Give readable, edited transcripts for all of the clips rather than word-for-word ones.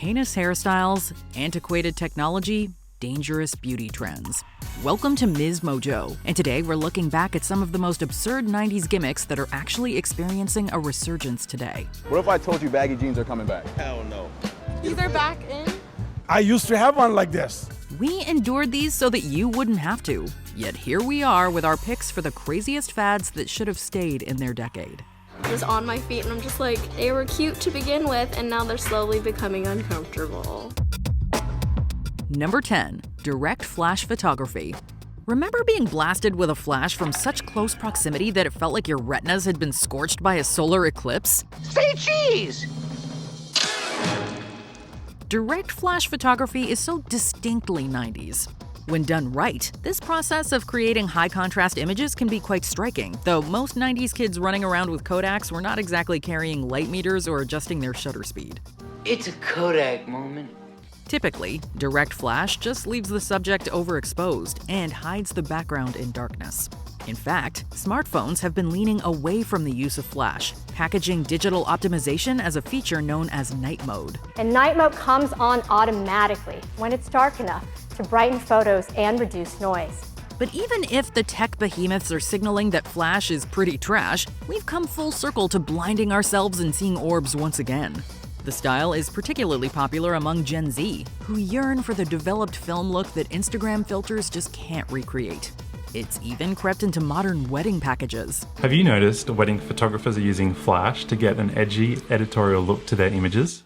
heinous hairstyles, antiquated technology, dangerous beauty trends. Welcome to MsMojo, and today we're looking back at some of the most absurd 90s gimmicks that are actually experiencing a resurgence today. What if I told you baggy jeans are coming back? Hell no. They're back in? I used to have one like this. We endured these so that you wouldn't have to. Yet here we are with our picks for the craziest fads that should have stayed in their decade. I was on my feet and I'm just like, they were cute to begin with and now they're slowly becoming uncomfortable. Number 10. Direct flash photography. Remember being blasted with a flash from such close proximity that it felt like your retinas had been scorched by a solar eclipse? Say cheese! Direct flash photography is so distinctly 90s. When done right, this process of creating high-contrast images can be quite striking, though most 90s kids running around with Kodaks were not exactly carrying light meters or adjusting their shutter speed. It's a Kodak moment. Typically, direct flash just leaves the subject overexposed and hides the background in darkness. In fact, smartphones have been leaning away from the use of flash, packaging digital optimization as a feature known as night mode. And night mode comes on automatically when it's dark enough to brighten photos and reduce noise. But even if the tech behemoths are signaling that flash is pretty trash, we've come full circle to blinding ourselves and seeing orbs once again. The style is particularly popular among Gen Z, who yearn for the developed film look that Instagram filters just can't recreate. It's even crept into modern wedding packages. Have you noticed wedding photographers are using flash to get an edgy editorial look to their images?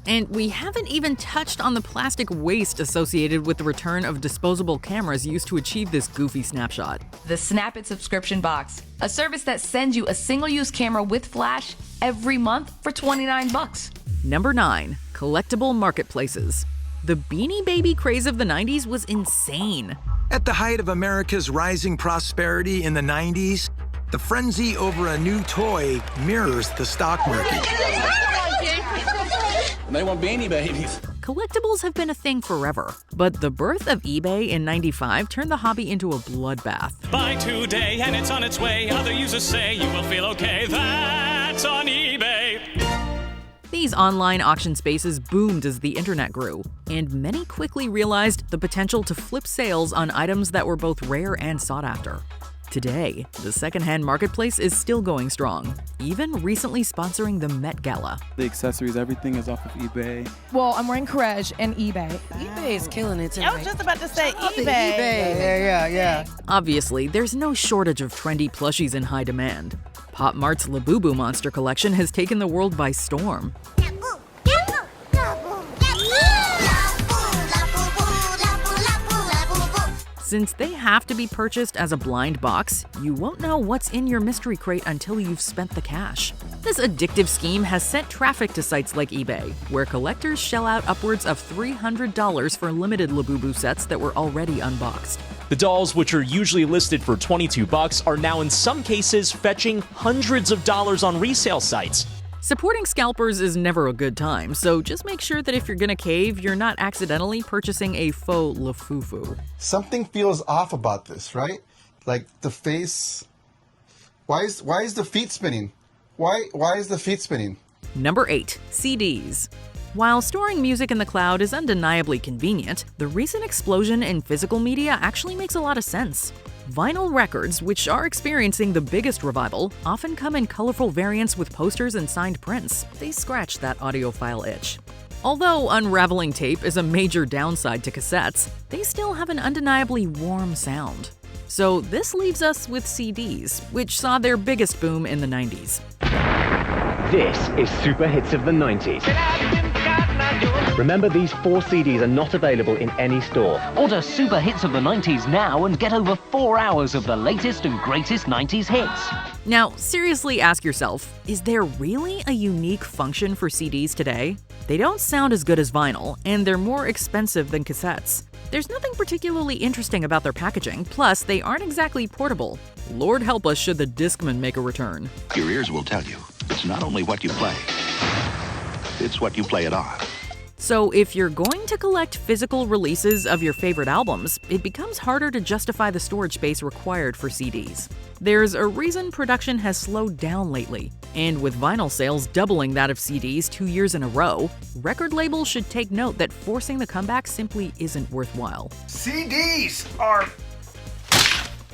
And we haven't even touched on the plastic waste associated with the return of disposable cameras used to achieve this goofy snapshot. The Snap It subscription box, a service that sends you a single-use camera with flash every month for $29. Number 9. Collectible marketplaces. The Beanie Baby craze of the 90s was insane. At the height of America's rising prosperity in the 90s, the frenzy over a new toy mirrors the stock market. They want Beanie Babies. Collectibles have been a thing forever, but the birth of eBay in '95 turned the hobby into a bloodbath. Buy today and it's on its way. Other users say you will feel okay. That's on eBay. These online auction spaces boomed as the internet grew, and many quickly realized the potential to flip sales on items that were both rare and sought after. Today, the secondhand marketplace is still going strong, even recently sponsoring the Met Gala. The accessories, everything is off of eBay. Well, I'm wearing Courage and eBay. eBay is killing it tonight. I was just about to say eBay. Yeah. Obviously, there's no shortage of trendy plushies in high demand. Pop Mart's Labubu Monster collection has taken the world by storm. Since they have to be purchased as a blind box, you won't know what's in your mystery crate until you've spent the cash. This addictive scheme has sent traffic to sites like eBay, where collectors shell out upwards of $300 for limited Labubu sets that were already unboxed. The dolls, which are usually listed for $22, are now in some cases fetching hundreds of dollars on resale sites. Supporting scalpers is never a good time, so just make sure that if you're gonna cave, you're not accidentally purchasing a faux lafufu. Something feels off about this, right? Like the face. Why is the feet spinning? Why is the feet spinning? Number 8. CDs. While storing music in the cloud is undeniably convenient, the recent explosion in physical media actually makes a lot of sense. Vinyl records, which are experiencing the biggest revival, often come in colorful variants with posters and signed prints. They scratch that audiophile itch. Although unraveling tape is a major downside to cassettes, they still have an undeniably warm sound. So this leaves us with CDs, which saw their biggest boom in the 90s. This is Super Hits of the 90s. Remember, these 4 CDs are not available in any store. Order Super Hits of the 90s now and get over 4 hours of the latest and greatest 90s hits. Now, seriously ask yourself, is there really a unique function for CDs today? They don't sound as good as vinyl, and they're more expensive than cassettes. There's nothing particularly interesting about their packaging, plus they aren't exactly portable. Lord help us should the Discman make a return. Your ears will tell you, it's not only what you play, it's what you play it on. So if you're going to collect physical releases of your favorite albums, it becomes harder to justify the storage space required for CDs. There's a reason production has slowed down lately, and with vinyl sales doubling that of CDs 2 years in a row, record labels should take note that forcing the comeback simply isn't worthwhile. CDs are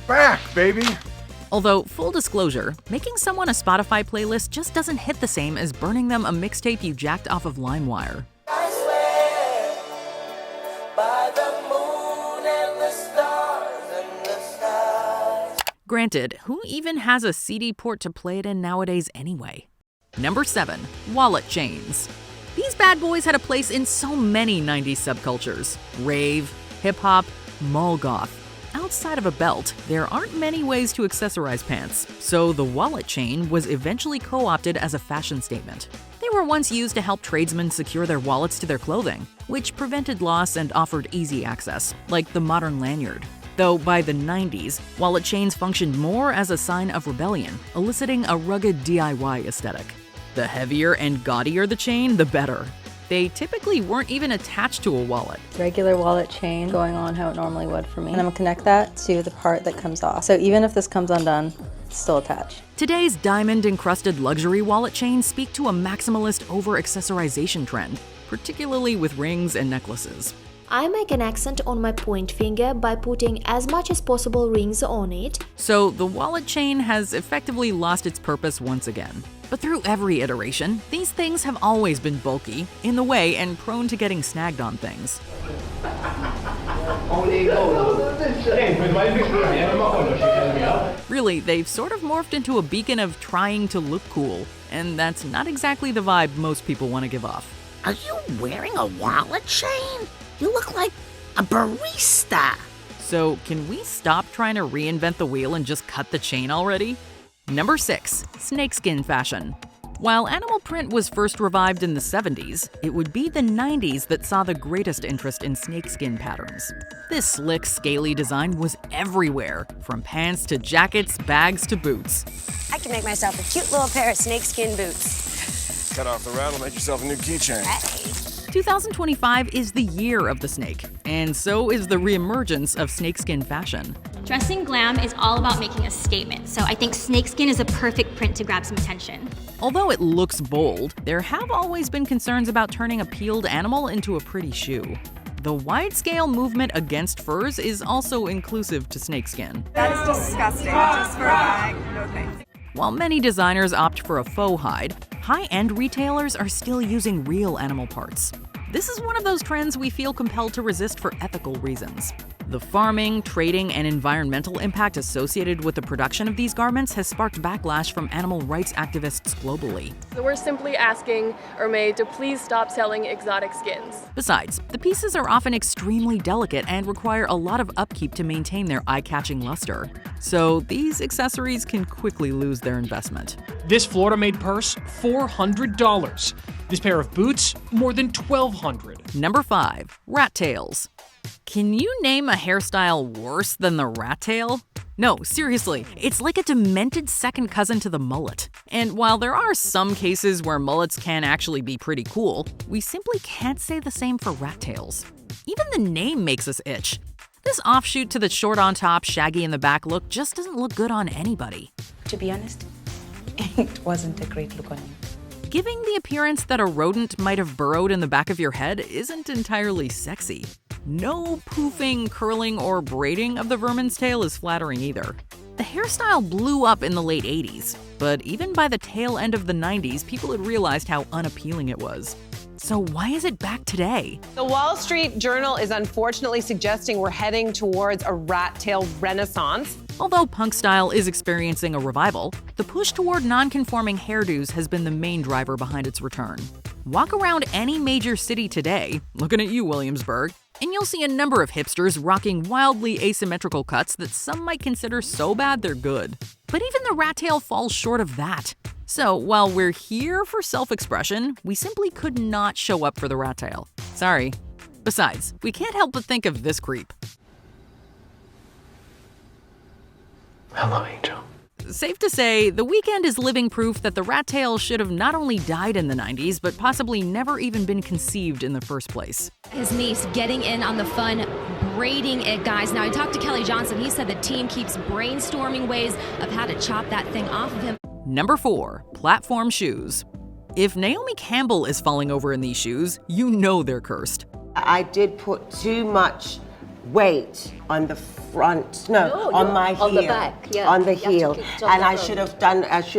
back, baby. Although, full disclosure, making someone a Spotify playlist just doesn't hit the same as burning them a mixtape you jacked off of LimeWire. Granted, who even has a CD port to play it in nowadays anyway? Number 7. Wallet chains. These bad boys had a place in so many 90s subcultures. Rave, hip-hop, mall goth. Outside of a belt, there aren't many ways to accessorize pants, so the wallet chain was eventually co-opted as a fashion statement. They were once used to help tradesmen secure their wallets to their clothing, which prevented loss and offered easy access, like the modern lanyard. Though by the 90s, wallet chains functioned more as a sign of rebellion, eliciting a rugged DIY aesthetic. The heavier and gaudier the chain, the better. They typically weren't even attached to a wallet. Regular wallet chain going on how it normally would for me. And I'm gonna connect that to the part that comes off. So even if this comes undone, it's still attached. Today's diamond-encrusted luxury wallet chains speak to a maximalist over-accessorization trend, particularly with rings and necklaces. I make an accent on my point finger by putting as much as possible rings on it. So the wallet chain has effectively lost its purpose once again. But through every iteration, these things have always been bulky, in the way, and prone to getting snagged on things. Really, they've sort of morphed into a beacon of trying to look cool, and that's not exactly the vibe most people want to give off. Are you wearing a wallet chain? You look like a barista. So can we stop trying to reinvent the wheel and just cut the chain already? Number 6. Snakeskin fashion. While animal print was first revived in the 70s, it would be the 90s that saw the greatest interest in snakeskin patterns. This slick, scaly design was everywhere, from pants to jackets, bags to boots. I can make myself a cute little pair of snakeskin boots. Cut off the rattle, make yourself a new keychain. Hey. 2025 is the year of the snake, and so is the reemergence of snakeskin fashion. Dressing glam is all about making a statement, so I think snakeskin is a perfect print to grab some attention. Although it looks bold, there have always been concerns about turning a peeled animal into a pretty shoe. The wide-scale movement against furs is also inclusive to snakeskin. That is disgusting. Just for a bag, no thanks. While many designers opt for a faux hide, high-end retailers are still using real animal parts. This is one of those trends we feel compelled to resist for ethical reasons. The farming, trading, and environmental impact associated with the production of these garments has sparked backlash from animal rights activists globally. So we're simply asking Hermès to please stop selling exotic skins. Besides, the pieces are often extremely delicate and require a lot of upkeep to maintain their eye-catching luster. So these accessories can quickly lose their investment. This Florida-made purse, $400. This pair of boots, more than $1,200. Number 5. Rattails. Can you name a hairstyle worse than the rat tail? No, seriously, it's like a demented second cousin to the mullet. And while there are some cases where mullets can actually be pretty cool, we simply can't say the same for rat tails. Even the name makes us itch. This offshoot to the short on top, shaggy in the back look just doesn't look good on anybody. To be honest, it wasn't a great look on me. Giving the appearance that a rodent might have burrowed in the back of your head isn't entirely sexy. No poofing, curling, or braiding of the vermin's tail is flattering either. The hairstyle blew up in the late 80s, but even by the tail end of the 90s, people had realized how unappealing it was. So why is it back today? The Wall Street Journal is unfortunately suggesting we're heading towards a rat tail renaissance. Although punk style is experiencing a revival, the push toward non-conforming hairdos has been the main driver behind its return. Walk around any major city today, looking at you, Williamsburg, and you'll see a number of hipsters rocking wildly asymmetrical cuts that some might consider so bad they're good. But even the rat tail falls short of that. So while we're here for self-expression, we simply could not show up for the rat tail. Sorry. Besides, we can't help but think of this creep. Hello, Angel. Safe to say, The Weeknd is living proof that the Rattails should have not only died in the 90s, but possibly never even been conceived in the first place. His niece getting in on the fun, braiding it, guys. Now, I talked to Kelly Johnson. He said the team keeps brainstorming ways of how to chop that thing off of him. Number 4. Platform shoes. If Naomi Campbell is falling over in these shoes, you know they're cursed. I did put too much weight on the front, on my heel, on the back, yeah. on the heel, and I should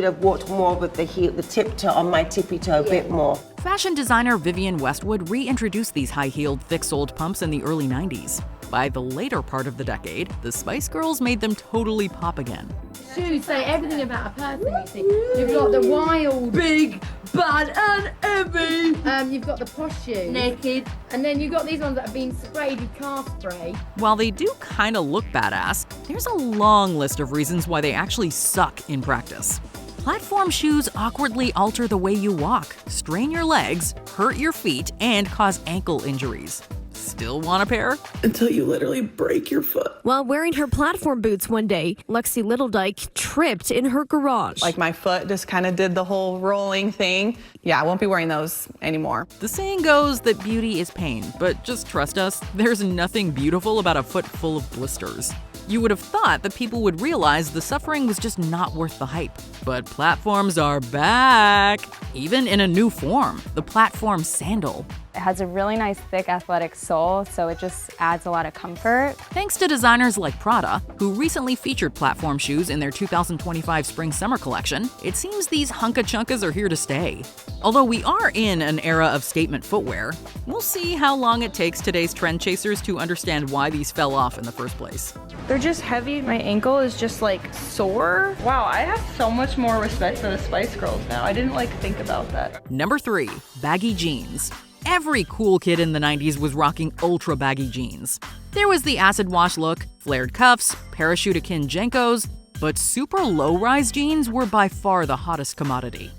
have walked more with the heel, the tip toe on my tippy toe a bit more. Fashion designer Vivienne Westwood reintroduced these high-heeled, thick-soled pumps in the early 90s. By the later part of the decade, the Spice Girls made them totally pop again. Shoes say everything about a person, you see. You've got the wild, big, bad and heavy. You've got the posh shoes. Naked. And then you've got these ones that have been sprayed with car spray. While they do kind of look badass, there's a long list of reasons why they actually suck in practice. Platform shoes awkwardly alter the way you walk, strain your legs, hurt your feet, and cause ankle injuries. Still want a pair? Until you literally break your foot. While wearing her platform boots one day, Lexi Littledyke tripped in her garage. Like my foot just kind of did the whole rolling thing. Yeah, I won't be wearing those anymore. The saying goes that beauty is pain, but just trust us, there's nothing beautiful about a foot full of blisters. You would have thought that people would realize the suffering was just not worth the hype. But platforms are back! Even in a new form, the platform sandal. It has a really nice thick athletic sole, so it just adds a lot of comfort. Thanks to designers like Prada, who recently featured platform shoes in their 2025 spring-summer collection, it seems these hunka-chunkas are here to stay. Although we are in an era of statement footwear, we'll see how long it takes today's trend chasers to understand why these fell off in the first place. They're just heavy. My ankle is just like sore. Wow, I have so much more respect for the Spice Girls now. I didn't think about that. Number 3. Baggy jeans. Every cool kid in the 90s was rocking ultra baggy jeans. There was the acid wash look, flared cuffs, parachute-akin Jenkos, but super low-rise jeans were by far the hottest commodity.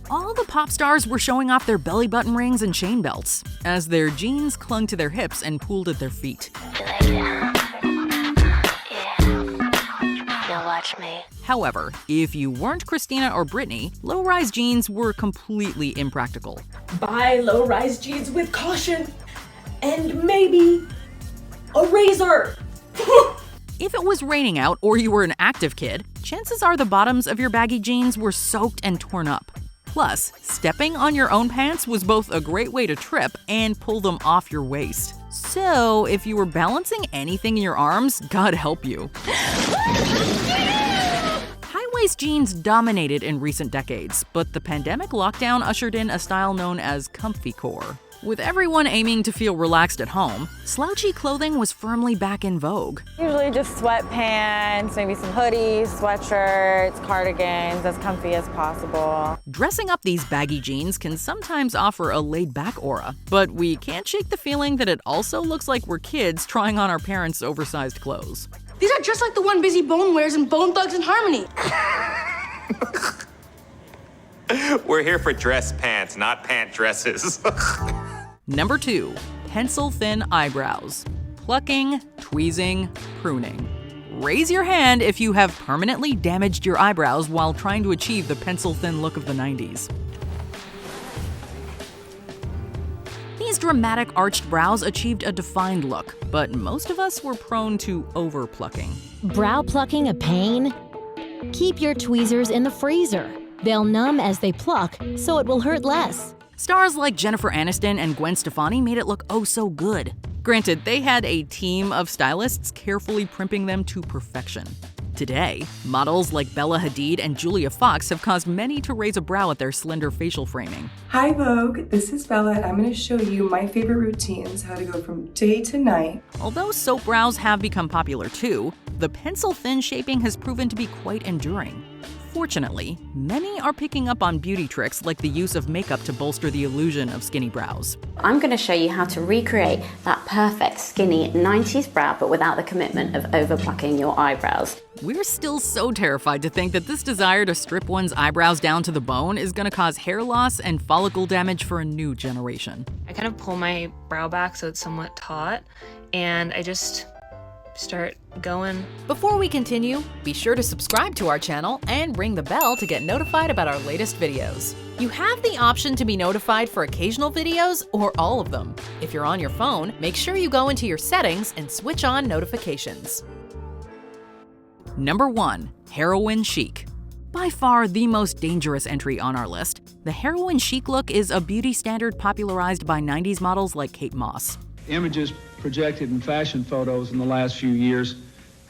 All the pop stars were showing off their belly button rings and chain belts, as their jeans clung to their hips and pooled at their feet. Watch me. However, if you weren't Christina or Britney, low-rise jeans were completely impractical. Buy low-rise jeans with caution and maybe a razor. If it was raining out or you were an active kid, chances are the bottoms of your baggy jeans were soaked and torn up. Plus, stepping on your own pants was both a great way to trip and pull them off your waist. So, if you were balancing anything in your arms, God help you. High-waist jeans dominated in recent decades, but the pandemic lockdown ushered in a style known as comfy core. With everyone aiming to feel relaxed at home, slouchy clothing was firmly back in vogue. Usually just sweatpants, maybe some hoodies, sweatshirts, cardigans, as comfy as possible. Dressing up these baggy jeans can sometimes offer a laid-back aura, but we can't shake the feeling that it also looks like we're kids trying on our parents' oversized clothes. These are just like the one Busy Bone wears in Bone Thugs and Harmony. We're here for dress pants, not pant dresses. Number 2. Pencil-thin eyebrows. Plucking, tweezing, pruning. Raise your hand if you have permanently damaged your eyebrows while trying to achieve the pencil-thin look of the 90s. These dramatic arched brows achieved a defined look, but most of us were prone to over-plucking. Brow plucking a pain? Keep your tweezers in the freezer. They'll numb as they pluck, so it will hurt less. Stars like Jennifer Aniston and Gwen Stefani made it look oh so good. Granted, they had a team of stylists carefully primping them to perfection. Today, models like Bella Hadid and Julia Fox have caused many to raise a brow at their slender facial framing. Hi Vogue, this is Bella and I'm going to show you my favorite routines, how to go from day to night. Although soap brows have become popular too, the pencil-thin shaping has proven to be quite enduring. Fortunately, many are picking up on beauty tricks like the use of makeup to bolster the illusion of skinny brows. I'm going to show you how to recreate that perfect skinny 90s brow but without the commitment of overplucking your eyebrows. We're still so terrified to think that this desire to strip one's eyebrows down to the bone is going to cause hair loss and follicle damage for a new generation. I kind of pull my brow back so it's somewhat taut, and I just start going. Before we continue, be sure to subscribe to our channel and ring the bell to get notified about our latest videos. You have the option to be notified for occasional videos or all of them. If you're on your phone, make sure you go into your settings and switch on notifications. Number 1. Heroin Chic. By far the most dangerous entry on our list, the heroin chic look is a beauty standard popularized by 90s models like Kate Moss. Images projected in fashion photos in the last few years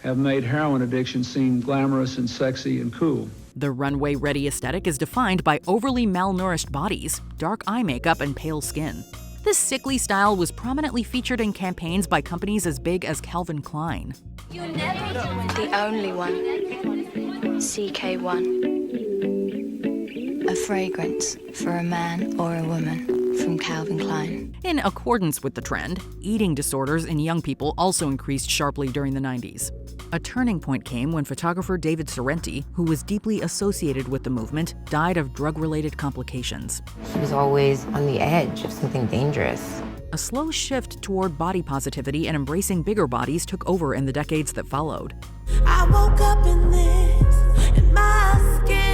have made heroin addiction seem glamorous and sexy and cool. The runway-ready aesthetic is defined by overly malnourished bodies, dark eye makeup, and pale skin. This sickly style was prominently featured in campaigns by companies as big as Calvin Klein. The only one. CK1. A fragrance for a man or a woman from Calvin Klein. In accordance with the trend, eating disorders in young people also increased sharply during the 90s. A turning point came when photographer David Sorrenti, who was deeply associated with the movement, died of drug-related complications. She was always on the edge of something dangerous. A slow shift toward body positivity and embracing bigger bodies took over in the decades that followed. I woke up in this, in my skin.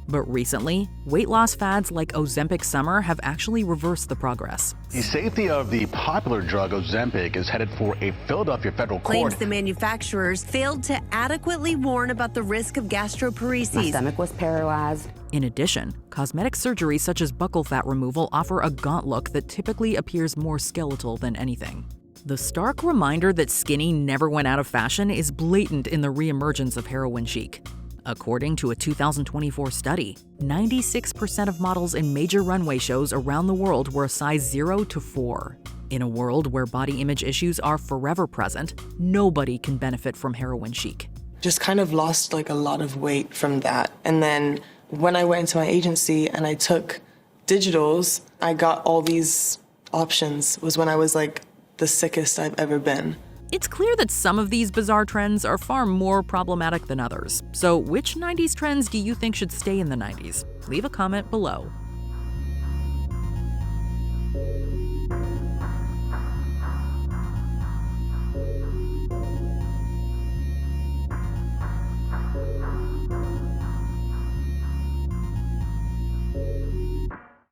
But recently, weight loss fads like Ozempic Summer have actually reversed the progress. The safety of the popular drug Ozempic is headed for a Philadelphia federal court. Claims the manufacturers failed to adequately warn about the risk of gastroparesis. My stomach was paralyzed. In addition, cosmetic surgeries such as buccal fat removal offer a gaunt look that typically appears more skeletal than anything. The stark reminder that skinny never went out of fashion is blatant in the reemergence of heroin chic. According to a 2024 study, 96% of models in major runway shows around the world were a size 0 to 4. In a world where body image issues are forever present, nobody can benefit from heroin chic. Just kind of lost like a lot of weight from that. And then when I went into my agency and I took digitals, I got all these options. Was when I was like the sickest I've ever been. It's clear that some of these bizarre trends are far more problematic than others. So which 90s trends do you think should stay in the 90s? Leave a comment below.